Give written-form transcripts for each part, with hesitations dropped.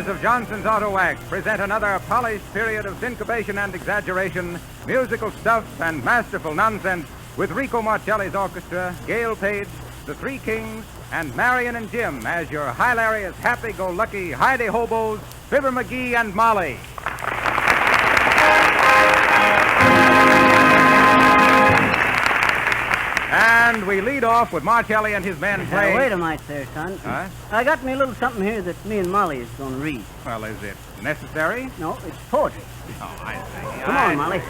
makers of Johnson's Auto Wax present another polished period of syncopation and exaggeration, musical stuff and masterful nonsense with Rico Marcelli's orchestra, Gail Page, the Three Kings, and Marion and Jim as your hilarious, happy-go-lucky, hidey-hobos, Fibber, McGee, and Molly. And we lead off with Marcelli and his men playing... Wait a minute there, son. Huh? I got me a little something here that me and Molly is going to read. Well, is it necessary? No, it's poetry. Oh, I see. Come on, Molly.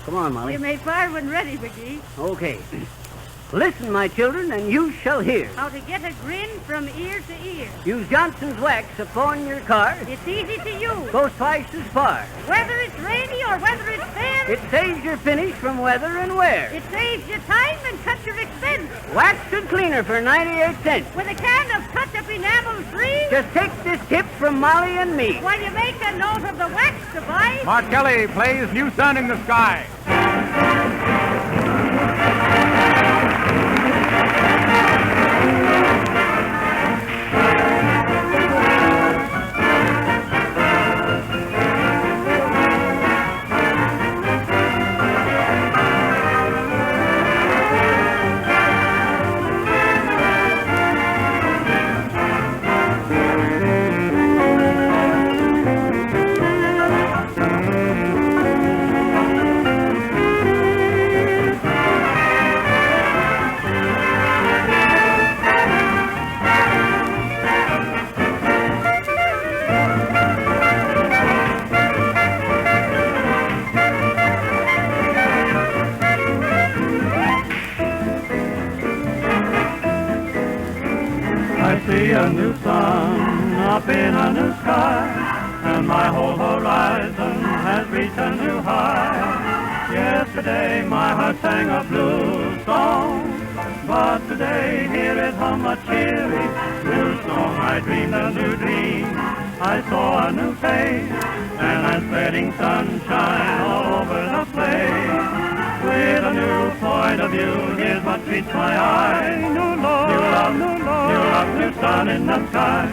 Come on, Molly. You may fire when ready, McGee. Okay. Listen, my children, and you shall hear. How to get a grin from ear to ear. Use Johnson's wax upon your car. It's easy to use. Goes twice as far. Whether it's rainy or whether it's fair. It saves your finish from weather and wear. It saves you time and cuts your expense. Wax and cleaner for 98 cents. With a can of touch-up enamel free. Just take this tip from Molly and me. While you make a note of the wax device. Marcelli plays New Sun in the Sky. I see a new sun up in a new sky, and my whole horizon has reached a new high. Yesterday my heart sang a blue song, but today hear it hum a cheery new song. I dreamed a new dream, I saw a new face, and I'm spreading sunshine all over the place. With a new point of view, here's what meets my eye. New love, new sun in the sky.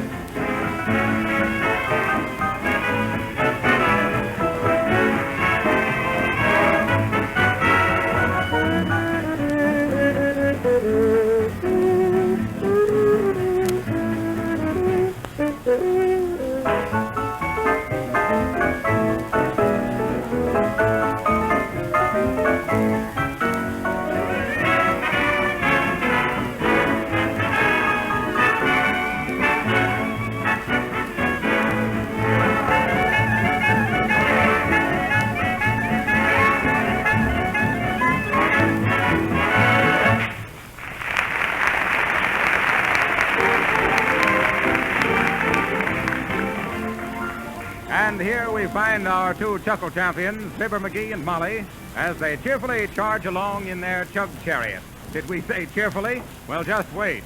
And here we find our two chuckle champions, Fibber, McGee, and Molly, as they cheerfully charge along in their chug chariot. Did we say cheerfully? Well, just wait.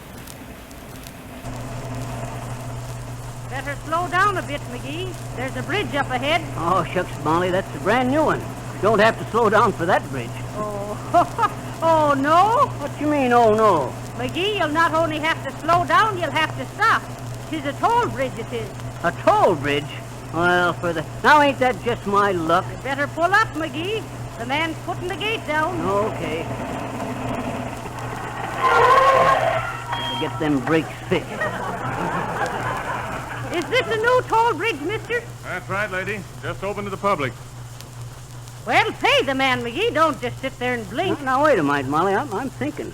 Better slow down a bit, McGee. There's a bridge up ahead. Oh, shucks, Molly, that's a brand new one. You don't have to slow down for that bridge. Oh, oh no? What you mean, oh, no? McGee, you'll not only have to slow down, you'll have to stop. 'Tis a toll bridge, it is. A toll bridge? Well, now ain't that just my luck? Better pull up, McGee. The man's putting the gate down. Okay. Get them brakes fixed. Is this a new toll bridge, mister? That's right, lady. Just open to the public. Well, pay the man, McGee. Don't just sit there and blink. Now, wait a minute, Molly. I'm thinking.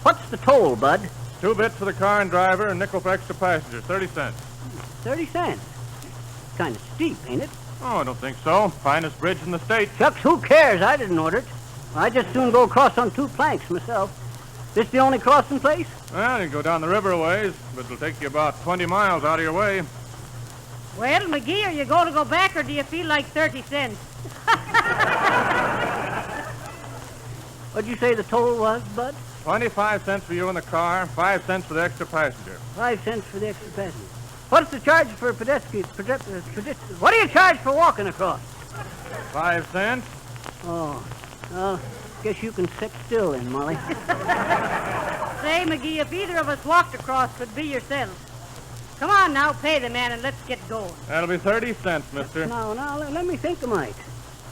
What's the toll, Bud? 2 bits for the car and driver, and nickel for extra passengers, 30 cents. 30 cents. Kind of steep, ain't it? Oh, I don't think so. Finest bridge in the state. Shucks, who cares? I didn't order it. I just soon go across on 2 planks myself. This the only crossing place? Well, you can go down the river a ways, but it'll take you about 20 miles out of your way. Well, McGee, are you going to go back, or do you feel like 30 cents? What'd you say the toll was, Bud? 25 cents for you in the car, 5 cents for the extra passenger. 5 cents for the extra passenger. What's the charge for pedestrian? What do you charge for walking across? 5 cents. Oh, well, guess you can sit still then, Molly. Say, McGee, if either of us walked across, could be yourself. Come on now, pay the man and let's get going. That'll be 30 cents, mister. Now, let me think a mite.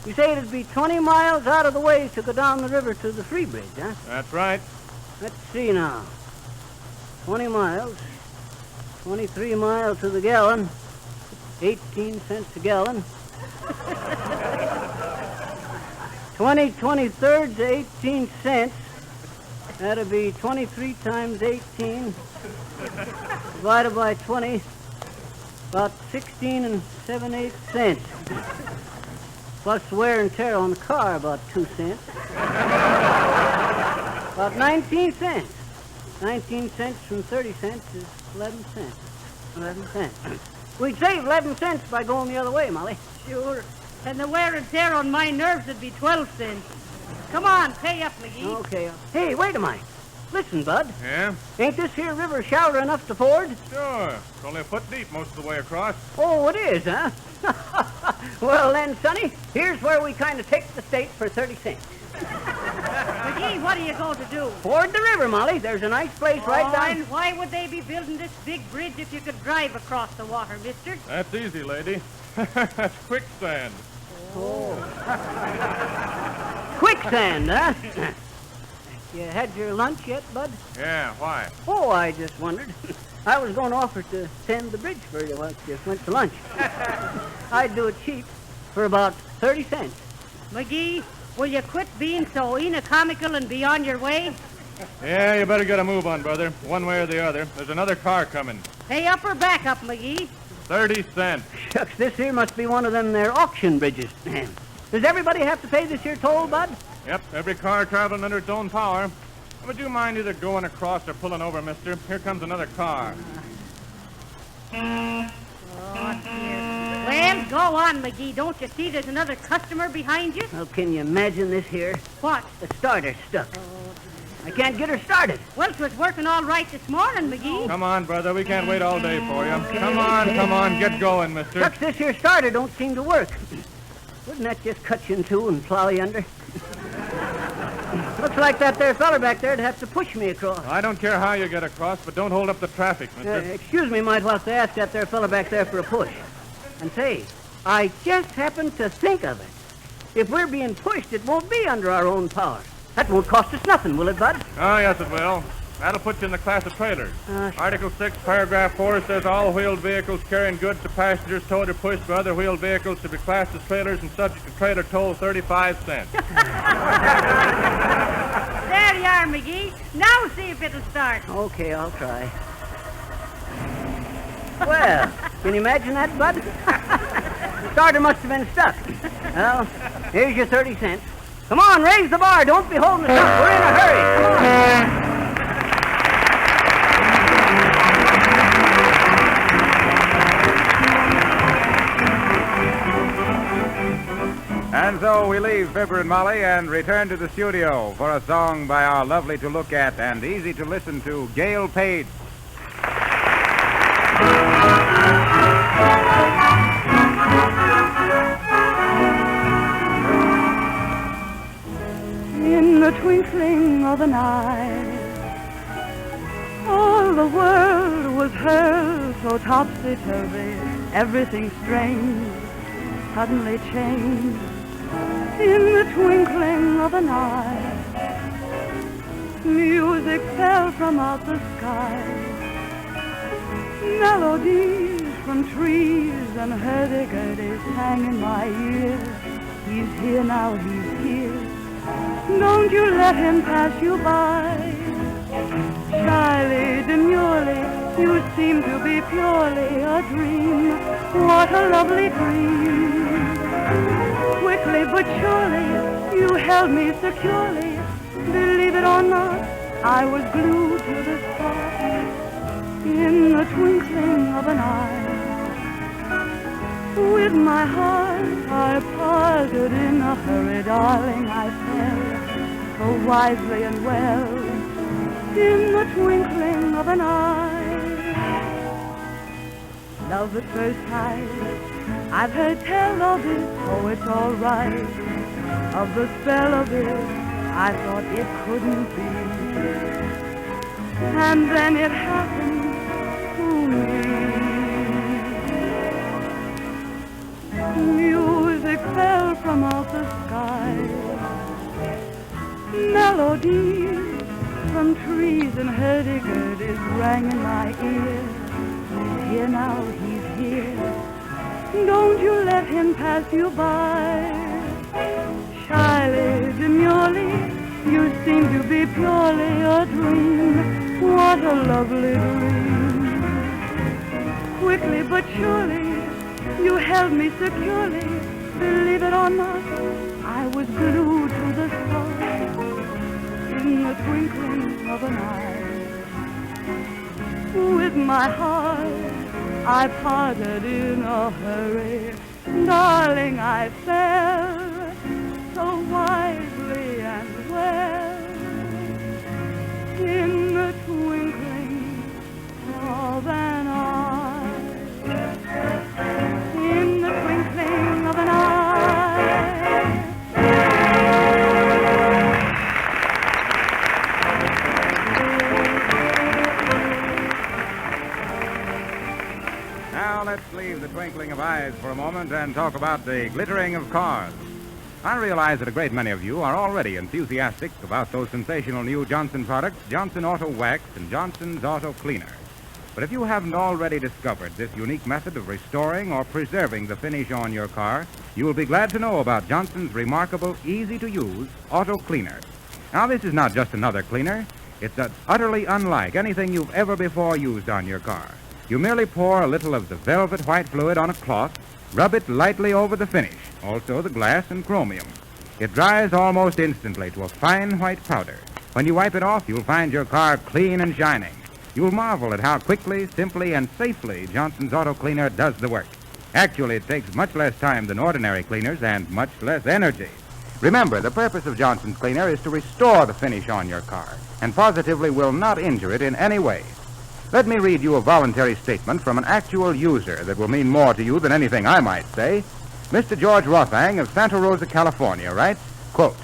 You say it'd be 20 miles out of the way to go down the river to the free bridge, huh? That's right. Let's see now. 20 miles. 23 miles to the gallon. 18 cents a gallon. 23rds, 18 cents. That'd be 23 times 18. Divided by 20. About 16 and 7/8 cents. Plus wear and tear on the car, about 2 cents. About 19 cents. 19 cents from 30 cents is 11 cents. 11 cents. We'd save 11 cents by going the other way, Molly. Sure. And the wear and tear on my nerves would be 12 cents. Come on, pay up, McGee. Okay. Hey, wait a minute. Listen, Bud. Yeah? Ain't this here river shallow enough to ford? Sure. It's only a foot deep most of the way across. Oh, it is, huh? Well, then, Sonny, here's where we kind of take the state for 30 cents. McGee, what are you going to do? Ford the river, Molly. There's a nice place right down. And why would they be building this big bridge if you could drive across the water, mister? That's easy, lady. That's quicksand. Quicksand, huh? You had your lunch yet, Bud? Yeah, why? Oh, I just wondered. I was going to offer to tend the bridge for you once you went to lunch. I'd do it cheap for about 30 cents. McGee, will you quit being so enocomical and be on your way? Yeah, you better get a move on, brother. One way or the other. There's another car coming. Pay up or back up, McGee? 30 cents. Shucks, this here must be one of them there auction bridges. Does everybody have to pay this here toll, Bud? Yep, every car traveling under its own power. Would you mind either going across or pulling over, mister? Here comes another car. Oh, dear. Well, go on, McGee. Don't you see there's another customer behind you? Well, can you imagine this here? What? The starter's stuck. I can't get her started. Well, it was working all right this morning, McGee. Come on, brother. We can't wait all day for you. Come on. Get going, mister. Shucks, this here starter don't seem to work. Wouldn't that just cut you in two and plow you under? Looks like that there feller back there'd have to push me across. I don't care how you get across, but don't hold up the traffic, mister. Excuse me, might have to ask that there fella back there for a push. And say, I just happened to think of it. If we're being pushed, it won't be under our own power. That won't cost us nothing, will it, Bud? Oh, yes, it will. That'll put you in the class of trailers. Article 6, paragraph 4 says all wheeled vehicles carrying goods to passengers towed or pushed by other wheeled vehicles to be classed as trailers and subject to trailer toll 35 cents. There you are, McGee. Now see if it'll start. Okay, I'll try. Well, can you imagine that, Bud? The starter must have been stuck. Well, here's your 30 cents. Come on, raise the bar. Don't be holding us up. We're in a hurry. Come on. And so we leave Fibber and Molly and return to the studio for a song by our lovely to look at and easy to listen to Gail Page. In the twinkling of an eye, all the world was hers, so topsy-turvy, everything strange, suddenly changed. In the twinkling of an eye, music fell from out the sky, melodies from trees and hurdy-gurdy sang in my ear. He's here now, he's here. Don't you let him pass you by. Shyly, demurely, you seem to be purely a dream. What a lovely dream. Quickly but surely, you held me securely. Believe it or not, I was glued to the spot. In the twinkling of an eye, with my heart I parted in a hurry, darling, I fell so wisely and well. In the twinkling of an eye, love at first sight, I've heard tell of it, oh, it's all right. Of the spell of it, I thought it couldn't be. And then it happened to me. hurdy-gurdies rang in my ear. He's here now, he's here. Don't you let him pass you by. Shyly, demurely, you seem to be purely a dream. What a lovely dream. Quickly but surely, you held me securely. Believe it or not, I was glued to the spot. In the twinkling of an eye, with my heart, I parted in a hurry. Darling, I fell so wisely and well. In the twinkling of an eye, in the twinkling of an eye. Now let's leave the twinkling of eyes for a moment and talk about the glittering of cars. I realize that a great many of you are already enthusiastic about those sensational new Johnson products, Johnson Auto Wax and Johnson's Auto Cleaner. But if you haven't already discovered this unique method of restoring or preserving the finish on your car, you will be glad to know about Johnson's remarkable, easy-to-use Auto Cleaner. Now, this is not just another cleaner. It's utterly unlike anything you've ever before used on your car. You merely pour a little of the velvet white fluid on a cloth, rub it lightly over the finish, also the glass and chromium. It dries almost instantly to a fine white powder. When you wipe it off, you'll find your car clean and shining. You'll marvel at how quickly, simply, and safely Johnson's Auto Cleaner does the work. Actually, it takes much less time than ordinary cleaners and much less energy. Remember, the purpose of Johnson's Cleaner is to restore the finish on your car and positively will not injure it in any way. Let me read you a voluntary statement from an actual user that will mean more to you than anything I might say. Mr. George Rothang of Santa Rosa, California writes, quote,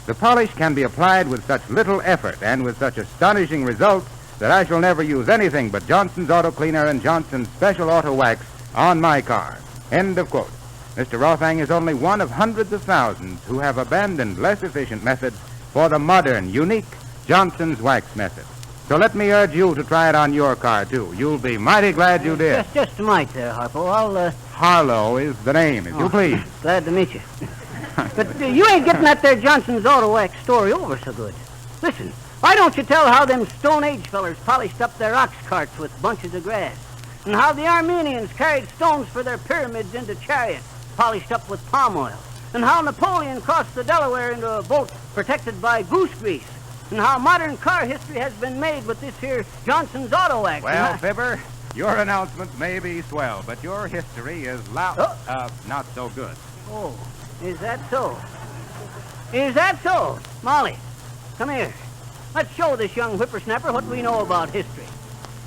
"The polish can be applied with such little effort and with such astonishing results that I shall never use anything but Johnson's Auto Cleaner and Johnson's Special Auto Wax on my car." End of quote. Mr. Rothang is only one of hundreds of thousands who have abandoned less efficient methods for the modern, unique Johnson's Wax method. So let me urge you to try it on your car, too. You'll be mighty glad you did. Just a mite there, Harpo. I'll, Harlow is the name, if you please. Glad to meet you. But you ain't getting that there Johnson's Auto Wax story over so good. Listen, why don't you tell how them Stone Age fellers polished up their ox carts with bunches of grass, and how the Armenians carried stones for their pyramids into chariots polished up with palm oil, and how Napoleon crossed the Delaware into a boat protected by goose grease, and how modern car history has been made with this here Johnson's Auto Wax. Well, Fibber, your announcement may be swell, but your history is not so good. Oh, is that so? Is that so? Molly, come here. Let's show this young whippersnapper what we know about history.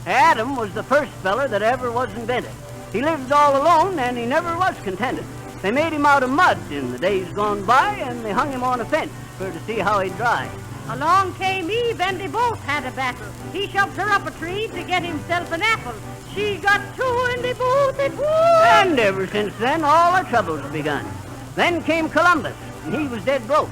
Adam was the first feller that ever was invented. He lived all alone, and he never was contented. They made him out of mud in the days gone by, and they hung him on a fence for to see how he'd dry. Along came Eve, and they both had a battle. He shoved her up a tree to get himself an apple. She got two, and they both had won. And ever since then, all our troubles begun. Then came Columbus, and he was dead broke.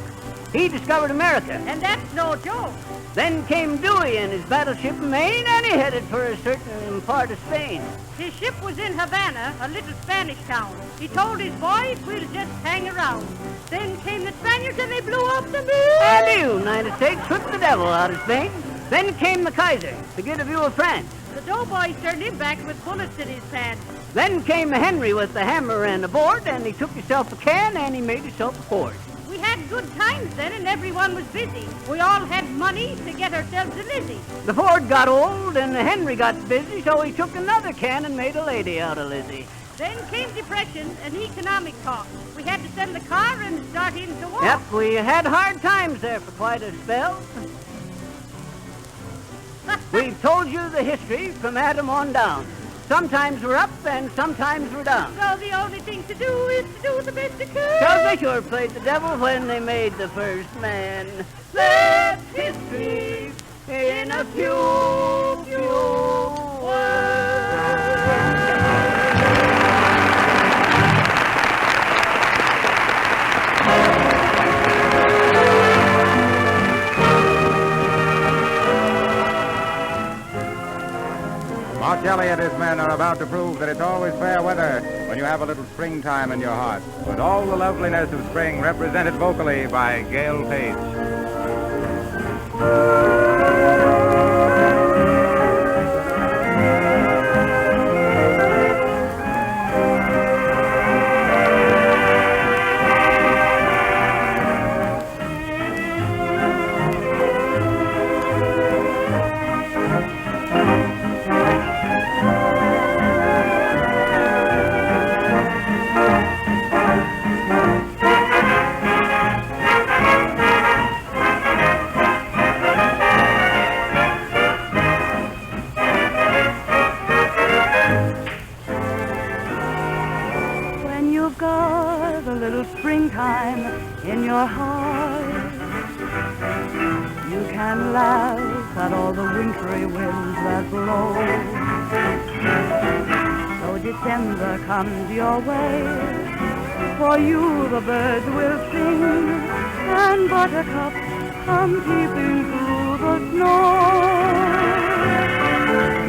He discovered America. And that's no joke. Then came Dewey and his battleship Maine, and he headed for a certain part of Spain. His ship was in Havana, a little Spanish town. He told his boys, we'll just hang around. Then came the Spaniards, and they blew up the moon. And the United States took the devil out of Spain. Then came the Kaiser to get a view of France. The doughboy turned him back with bullets in his pants. Then came Henry with the hammer and the board, and he took himself a can, and he made himself a cord. We had good times then, and everyone was busy. We all had money to get ourselves a Lizzie. The Ford got old, and Henry got busy, so he took another can and made a lady out of Lizzie. Then came depression and economic talk. We had to sell the car and start in to walk. Yep, we had hard times there for quite a spell. We've told you the history from Adam on down. Sometimes we're up and sometimes we're down. So the only thing to do is to do the best you can. 'Cause they sure played the devil when they made the first man. That's history in a few words. Martelli and his men are about to prove that it's always fair weather when you have a little springtime in your heart, with all the loveliness of spring represented vocally by Gail Page. Springtime in your heart, you can laugh at all the wintry winds that blow. So December comes your way, for you the birds will sing, and buttercups come peeping through the snow.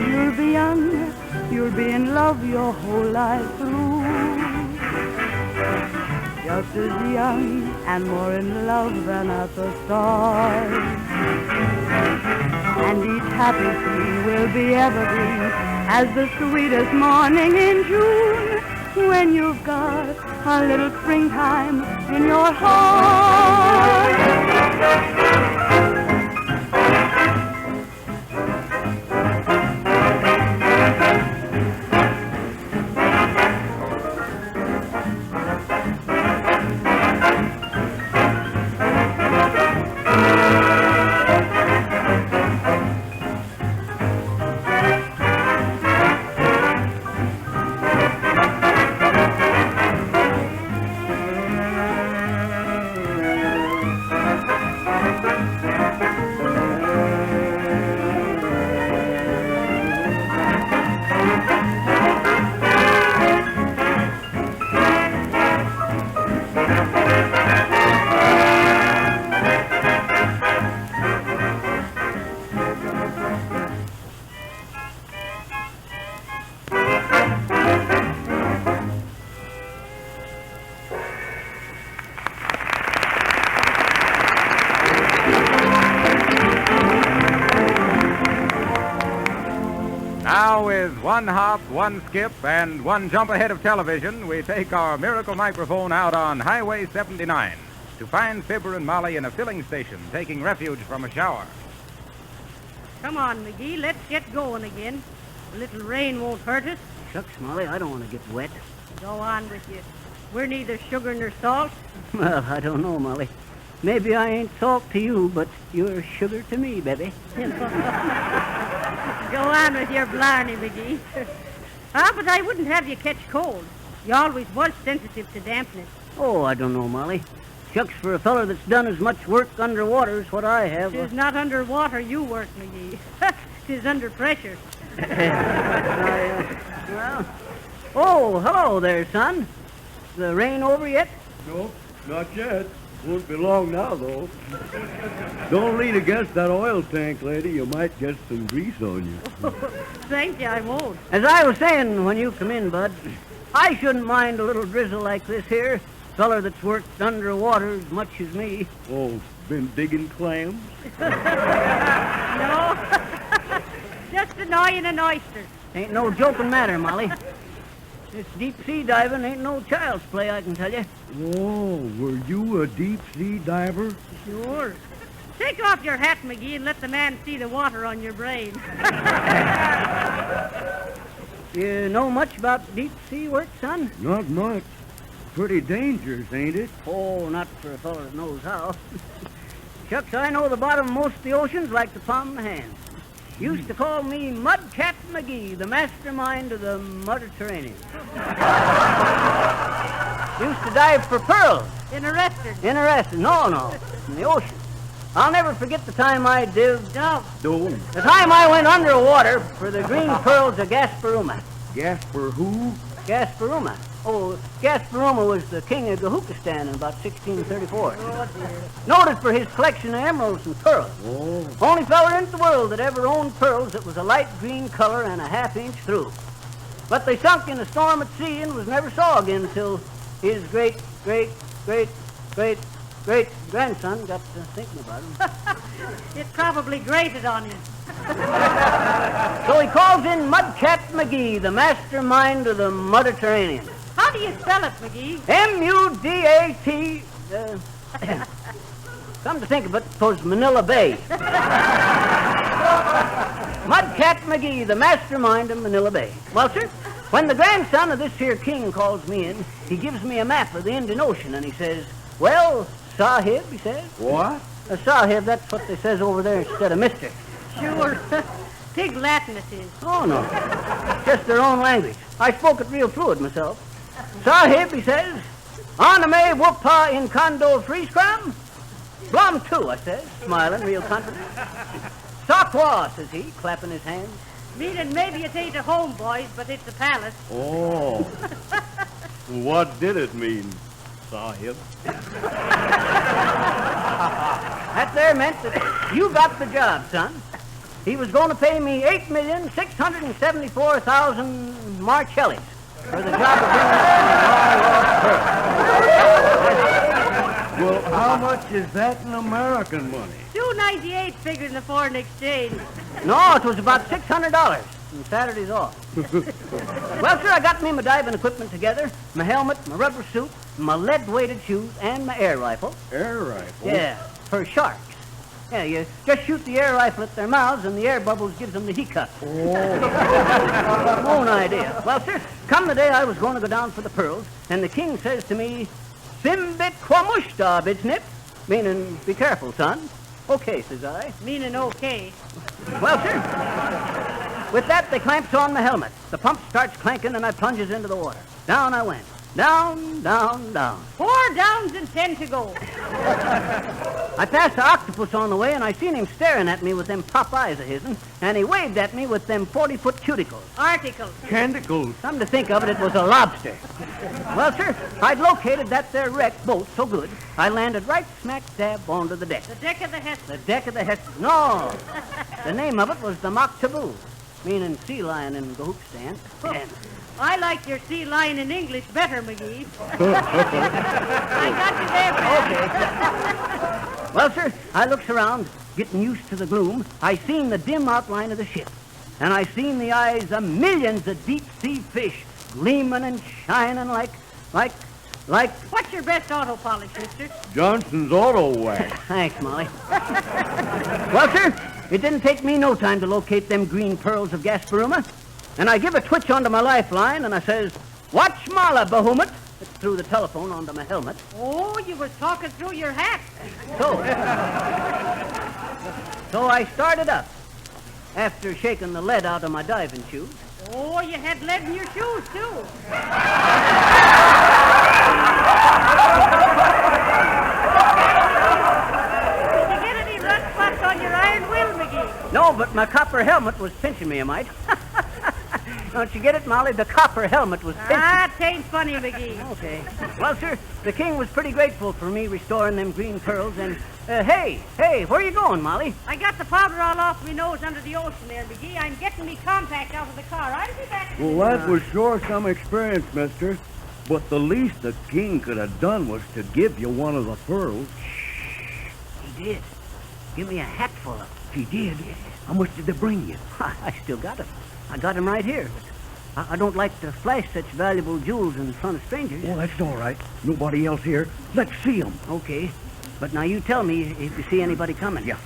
You'll be young, you'll be in love your whole life through. Just as young and more in love than at the start. And each happy scene will be evergreen as the sweetest morning in June, when you've got a little springtime in your heart. Now, with one hop, one skip, and one jump ahead of television, we take our miracle microphone out on Highway 79 to find Fibber and Molly in a filling station taking refuge from a shower. Come on, McGee, let's get going again. A little rain won't hurt us. Shucks, Molly, I don't want to get wet. Go on with you. We're neither sugar nor salt. Well, I don't know, Molly. Maybe I ain't salt to you, but you're sugar to me, baby. Go on with your blarney, McGee. But I wouldn't have you catch cold. You always was sensitive to dampness. Oh, I don't know, Molly. Shucks, for a feller that's done as much work underwater as what I have. 'Tis not underwater you work, McGee. 'Tis under pressure. Well, oh, hello there, son. The rain over yet? No, not yet. Won't be long now, though. Don't lean against that oil tank, lady. You might get some grease on you. Thank you, I won't. As I was saying when you come in, Bud, I shouldn't mind a little drizzle like this here. Feller that's worked underwater as much as me. Oh, been digging clams? No. Just annoying an oyster. Ain't no joking matter, Molly. This deep-sea diving ain't no child's play, I can tell you. Oh, were you a deep-sea diver? Sure. Take off your hat, McGee, and let the man see the water on your brain. You know much about deep-sea work, son? Not much. Pretty dangerous, ain't it? Oh, not for a fellow that knows how. Shucks, I know the bottom of most of the oceans like the palm of my hand. Used to call me Mudcat McGee, the mastermind of the Mediterranean. Used to dive for pearls. Interested. Interested. No, in the ocean. I'll never forget the time I dived out. Don't. The time I went underwater for the green pearls of Gasparuma. Gasper who? Gasparuma. Oh, Gasparuma was the king of Gahookistan in about 1634. Oh, dear. Noted for his collection of emeralds and pearls. Oh. Only feller in the world that ever owned pearls that was a light green color and a half-inch through. But they sunk in a storm at sea and was never saw again until his great-grandson got to thinking about him. It probably grated on him. So he calls in Mudcat McGee, the mastermind of the Mediterranean. How do you spell it, McGee? M-U-D-A-T... come to think of it, 'twas Manila Bay. Mudcat McGee, the mastermind of Manila Bay. Well, sir, when the grandson of this here king calls me in, he gives me a map of the Indian Ocean, and he says, well, Sahib, he says. What? Sahib, that's what they says over there instead of mister. Sure. Pig Latin it is. Oh, no. Just their own language. I spoke it real fluid myself. Sahib, he says, Aname Whoopah in Condo Free Scrum? Plum too, I says, smiling real confident. Sakwa, says he, clapping his hands. Meaning maybe it ain't a home, boys, but it's a palace. Oh. What did it mean, Sahib? That there meant that you got the job, son. He was going to pay me 8,674,000 Marcellis for the job of bringing that Well, how much is that in American money? $2.98 figured in the foreign exchange. No, it was about $600, and Saturday's off. Well, sir, I got me my diving equipment together, my helmet, my rubber suit, my lead-weighted shoes, and my air rifle. Air rifle? Yeah, for sharks. Yeah, you just shoot the air rifle at their mouths, and the air bubbles gives them the hiccup. Own idea. Well, sir, come the day I was going to go down for the pearls, and the king says to me, Simbit Kwamushta, Bidsnip, meaning, be careful, son. Okay, says I. Meaning okay. Well, sir, with that, they clamps on my helmet. The pump starts clanking, and I plunges into the water. Down I went. Down, down, down. 4 downs and 10 to go. I passed the octopus on the way, and I seen him staring at me with them pop eyes of his'n, and he waved at me with them 40-foot cuticles. Articles. Tentacles. Come to think of it, it was a lobster. Well, sir, I'd located that there wrecked boat so good, I landed right smack dab onto the deck. The deck of the Heston. The deck of the Heston. No! The name of it was the Maktabu, meaning sea lion in Gahookistan. And I like your sea lion in English better, McGee. I got you there, pal. okay. Well, sir, I looks around, getting used to the gloom. I seen the dim outline of the ship, and I seen the eyes of millions of deep-sea fish gleaming and shining like... What's your best auto polish, mister? Johnson's Auto Wax. Thanks, Molly. Well, sir, it didn't take me no time to locate them green pearls of Gasparuma. And I give a twitch onto my lifeline, and I says, Watch Mala, Bahumut. It's through the telephone onto my helmet. Oh, you was talking through your hat. So I started up after shaking the lead out of my diving shoes. Oh, you had lead in your shoes, too. Did you get any rust spots on your iron will, McGee? No, but my copper helmet was pinching me, a mite. Don't you get it, Molly? The copper helmet was pinching. Ah, tain't funny, McGee. Okay. Well, sir, the king was pretty grateful for me restoring them green pearls, and, hey, where you going, Molly? I got the powder all off me nose under the ocean there, McGee. I'm getting me compact out of the car. I'll be back. Well, that was sure some experience, mister. But the least the king could have done was to give you one of the pearls. He did. Give me a hatful of them. He did? How much did they bring you? I still got them. I got them right here. I don't like to flash such valuable jewels in front of strangers. Well, that's all right. Nobody else here. Let's see them. Okay. But now you tell me if you see anybody coming. Yeah.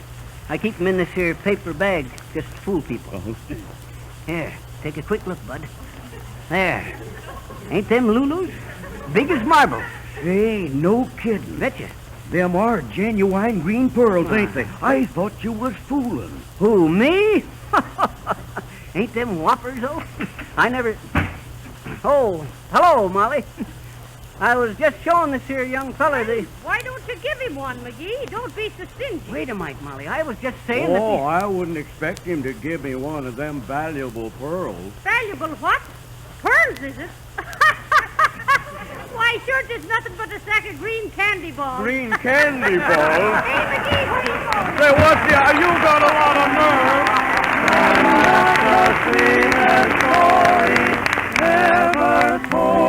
I keep them in this here paper bag just to fool people. Uh-huh. Here, take a quick look, bud. There. Ain't them Lulus? Big as marble. Hey, no kidding. Betcha. Them are genuine green pearls, ain't they? I thought you was fooling. Who, me? Ain't them whoppers, though? I never... Oh, hello, Molly. I was just showing this here young feller the... Why don't you give him one, McGee? Don't be so stingy. Wait a minute, Molly. I was just saying that... Oh, I wouldn't expect him to give me one of them valuable pearls. Valuable what? Pearls, is it? my shirt is nothing but a sack of green candy balls. Green candy balls? Hey, McGee, what are you doing? Say, what's the... You got a lot of nerve. The sweetest story ever told.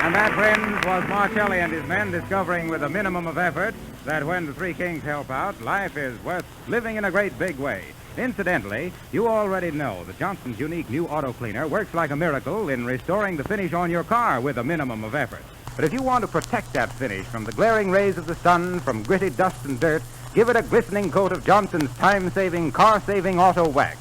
And that, friends, was Marcelli and his men discovering with a minimum of effort that when the Three Kings help out, life is worth living in a great big way. Incidentally, you already know that Johnson's unique new auto cleaner works like a miracle in restoring the finish on your car with a minimum of effort. But if you want to protect that finish from the glaring rays of the sun, from gritty dust and dirt, give it a glistening coat of Johnson's time-saving, car-saving auto wax.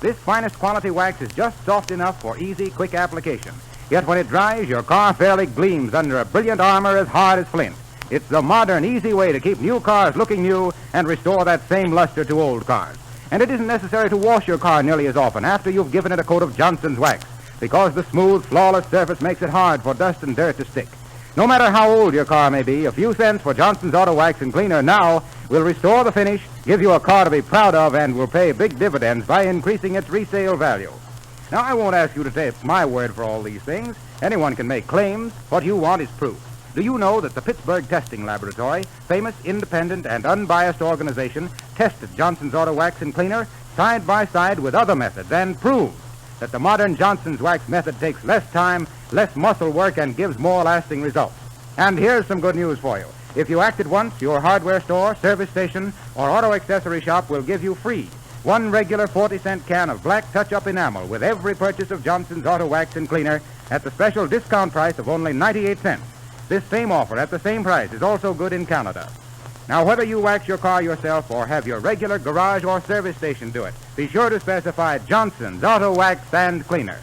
This finest quality wax is just soft enough for easy, quick application. Yet when it dries, your car fairly gleams under a brilliant armor as hard as flint. It's the modern, easy way to keep new cars looking new and restore that same luster to old cars. And it isn't necessary to wash your car nearly as often after you've given it a coat of Johnson's wax, because the smooth, flawless surface makes it hard for dust and dirt to stick. No matter how old your car may be, a few cents for Johnson's Auto Wax and Cleaner now will restore the finish, give you a car to be proud of, and will pay big dividends by increasing its resale value. Now, I won't ask you to take my word for all these things. Anyone can make claims. What you want is proof. Do you know that the Pittsburgh Testing Laboratory, famous, independent, and unbiased organization, tested Johnson's Auto Wax and Cleaner side by side with other methods and proved that the modern Johnson's Wax method takes less time, less muscle work, and gives more lasting results? And here's some good news for you. If you act at once, your hardware store, service station, or auto accessory shop will give you free one regular 40-cent can of black touch-up enamel with every purchase of Johnson's Auto Wax and Cleaner at the special discount price of only 98 cents. This same offer at the same price is also good in Canada. Now, whether you wax your car yourself or have your regular garage or service station do it, be sure to specify Johnson's Auto Wax and Cleaner.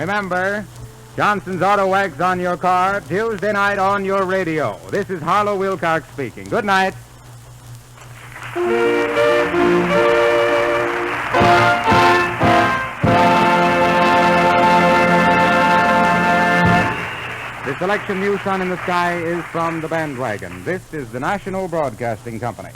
Remember, Johnson's Auto Wax on your car, Tuesday night on your radio. This is Harlow Wilcox speaking. Good night. The selection New Sun in the Sky is from the Bandwagon. This is the National Broadcasting Company.